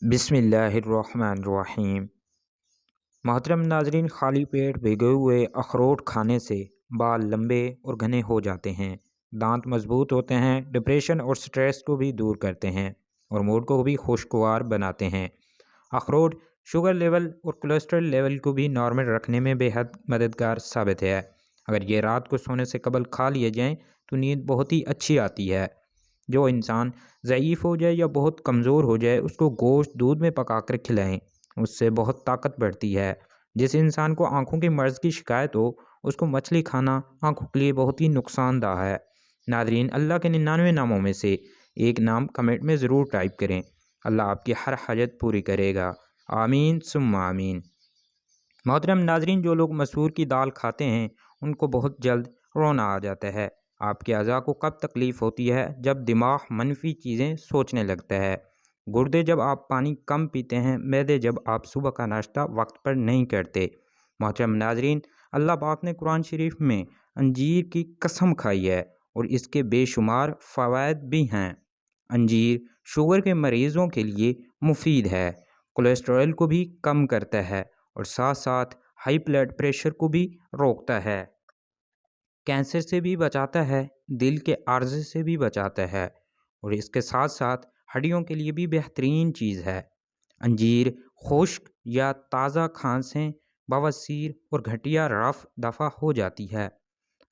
بسم اللہ الرحمن الرحیم۔ محترم ناظرین، خالی پیٹ بھیگے ہوئے اخروٹ کھانے سے بال لمبے اور گھنے ہو جاتے ہیں، دانت مضبوط ہوتے ہیں، ڈپریشن اور سٹریس کو بھی دور کرتے ہیں اور موڈ کو بھی خوشگوار بناتے ہیں۔ اخروٹ شوگر لیول اور کولیسٹرول لیول کو بھی نارمل رکھنے میں بے حد مددگار ثابت ہے۔ اگر یہ رات کو سونے سے قبل کھا لیے جائیں تو نیند بہت ہی اچھی آتی ہے۔ جو انسان ضعیف ہو جائے یا بہت کمزور ہو جائے اس کو گوشت دودھ میں پکا کر کھلائیں، اس سے بہت طاقت بڑھتی ہے۔ جس انسان کو آنکھوں کے مرض کی شکایت ہو اس کو مچھلی کھانا آنکھوں کے لیے بہت ہی نقصان دہ ہے۔ ناظرین، اللہ کے 99 ناموں میں سے ایک نام کمنٹ میں ضرور ٹائپ کریں، اللہ آپ کی ہر حاجت پوری کرے گا، آمین ثم آمین۔ محترم ناظرین، جو لوگ مسور کی دال کھاتے ہیں ان کو بہت جلد رونا آ جاتا ہے۔ آپ کے اعضاء کو کب تکلیف ہوتی ہے؟ جب دماغ منفی چیزیں سوچنے لگتا ہے۔ گردے جب آپ پانی کم پیتے ہیں، معدے جب آپ صبح کا ناشتہ وقت پر نہیں کرتے۔ محترم ناظرین، اللہ پاک نے قرآن شریف میں انجیر کی قسم کھائی ہے اور اس کے بے شمار فوائد بھی ہیں۔ انجیر شوگر کے مریضوں کے لیے مفید ہے، کولیسٹرول کو بھی کم کرتا ہے اور ساتھ ساتھ ہائی بلڈ پریشر کو بھی روکتا ہے، کینسر سے بھی بچاتا ہے، دل کے عارضے سے بھی بچاتا ہے اور اس کے ساتھ ساتھ ہڈیوں کے لیے بھی بہترین چیز ہے۔ انجیر خشک یا تازہ کھانسیں، بواسیر اور گھٹیا رف دفع ہو جاتی ہے۔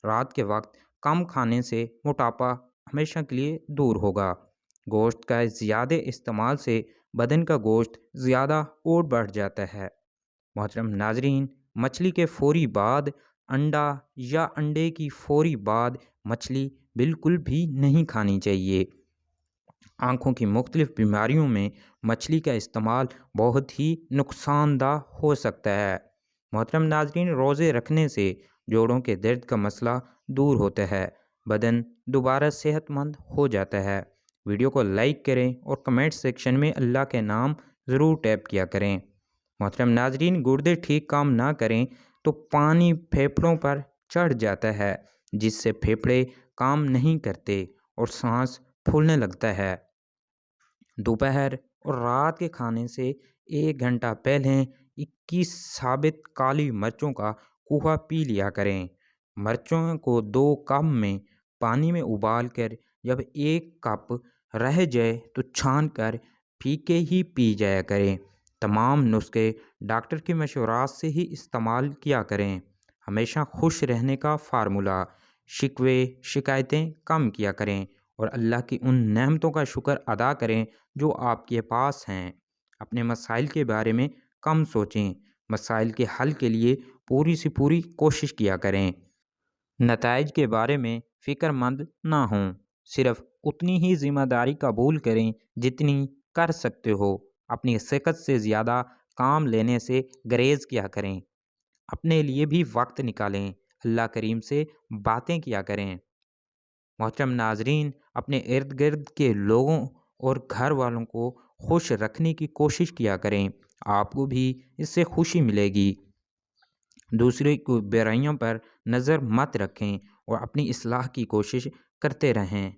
رات کے وقت کم کھانے سے موٹاپا ہمیشہ کے لیے دور ہوگا۔ گوشت کا زیادہ استعمال سے بدن کا گوشت زیادہ اور بڑھ جاتا ہے۔ محترم ناظرین، مچھلی کے فوری بعد انڈا یا انڈے کی فوری بعد مچھلی بالکل بھی نہیں کھانی چاہیے۔ آنکھوں کی مختلف بیماریوں میں مچھلی کا استعمال بہت ہی نقصان دہ ہو سکتا ہے۔ محترم ناظرین، روزے رکھنے سے جوڑوں کے درد کا مسئلہ دور ہوتا ہے، بدن دوبارہ صحت مند ہو جاتا ہے۔ ویڈیو کو لائک کریں اور کمنٹ سیکشن میں اللہ کے نام ضرور ٹیپ کیا کریں۔ محترم ناظرین، گردے ٹھیک کام نہ کریں تو پانی پھیپھڑوں پر چڑھ جاتا ہے جس سے پھیپھڑے کام نہیں کرتے اور سانس پھولنے لگتا ہے۔ دوپہر اور رات کے کھانے سے 1 گھنٹہ پہلے 21 ثابت کالی مرچوں کا کوہا پی لیا کریں۔ مرچوں کو 2 کپ میں پانی میں ابال کر جب 1 کپ رہ جائے تو چھان کر پھیکے ہی پی جایا کریں۔ تمام نسخے ڈاکٹر کے مشورات سے ہی استعمال کیا کریں۔ ہمیشہ خوش رہنے کا فارمولہ، شکوے شکایتیں کم کیا کریں اور اللہ کی ان نعمتوں کا شکر ادا کریں جو آپ کے پاس ہیں۔ اپنے مسائل کے بارے میں کم سوچیں، مسائل کے حل کے لیے پوری سے پوری کوشش کیا کریں۔ نتائج کے بارے میں فکر مند نہ ہوں، صرف اتنی ہی ذمہ داری قبول کریں جتنی کر سکتے ہو۔ اپنی صحت سے زیادہ کام لینے سے گریز کیا کریں۔ اپنے لیے بھی وقت نکالیں، اللہ کریم سے باتیں کیا کریں۔ محترم ناظرین، اپنے ارد گرد کے لوگوں اور گھر والوں کو خوش رکھنے کی کوشش کیا کریں، آپ کو بھی اس سے خوشی ملے گی۔ دوسرے کو برائیوں پر نظر مت رکھیں اور اپنی اصلاح کی کوشش کرتے رہیں۔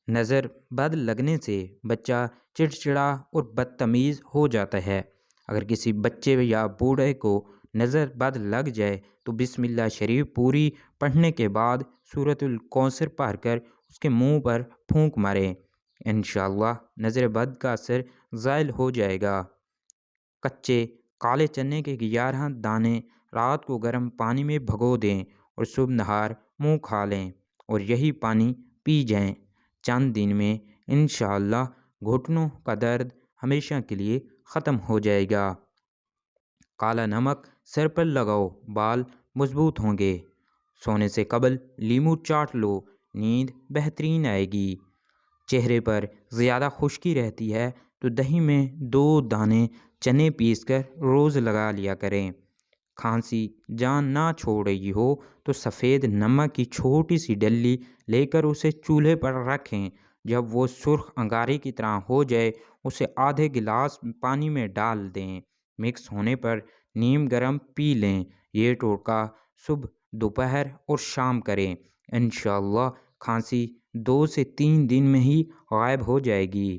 نظر بد لگنے سے بچہ چڑچڑا اور بدتمیز ہو جاتا ہے۔ اگر کسی بچے یا بوڑھے کو نظر بد لگ جائے تو بسم اللہ شریف پوری پڑھنے کے بعد سورۃ الکوثر پڑھ کر اس کے منہ پر پھونک ماریں، انشاءاللہ نظر بد کا اثر زائل ہو جائے گا۔ کچے کالے چنے کے 11 دانے رات کو گرم پانی میں بھگو دیں اور صبح نہار منہ کھا لیں اور یہی پانی پی جائیں۔ چند دن میں انشاءاللہ گھٹنوں کا درد ہمیشہ کے لیے ختم ہو جائے گا۔ کالا نمک سر پر لگاؤ، بال مضبوط ہوں گے۔ سونے سے قبل لیمو چاٹ لو، نیند بہترین آئے گی۔ چہرے پر زیادہ خشکی رہتی ہے تو دہی میں 2 دانے چنے پیس کر روز لگا لیا کریں۔ کھانسی جان نہ چھوڑ رہی ہو تو سفید نمک کی چھوٹی سی ڈلی لے کر اسے چولہے پر رکھیں، جب وہ سرخ انگارے کی طرح ہو جائے اسے آدھے گلاس پانی میں ڈال دیں، مکس ہونے پر نیم گرم پی لیں۔ یہ ٹوٹکا صبح، دوپہر اور شام کریں، انشاءاللہ کھانسی 2 سے 3 دن میں ہی غائب ہو جائے گی۔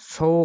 100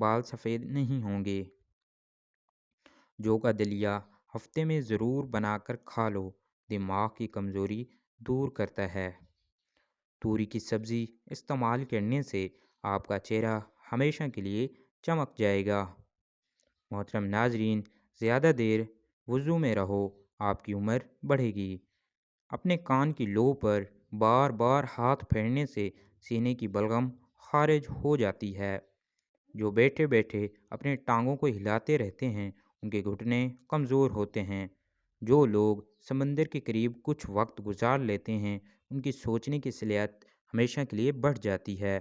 بال سفید نہیں ہوں گے۔ جو کا دلیا ہفتے میں ضرور بنا کر کھا لو، دماغ کی کمزوری دور کرتا ہے۔ توری کی سبزی استعمال کرنے سے آپ کا چہرہ ہمیشہ کے لیے چمک جائے گا۔ محترم ناظرین، زیادہ دیر وضو میں رہو، آپ کی عمر بڑھے گی۔ اپنے کان کی لو پر بار بار ہاتھ پھیرنے سے سینے کی بلغم خارج ہو جاتی ہے۔ جو بیٹھے بیٹھے اپنے ٹانگوں کو ہلاتے رہتے ہیں ان کے گھٹنے کمزور ہوتے ہیں۔ جو لوگ سمندر کے قریب کچھ وقت گزار لیتے ہیں ان کی سوچنے کی صلاحیت ہمیشہ کے لیے بڑھ جاتی ہے۔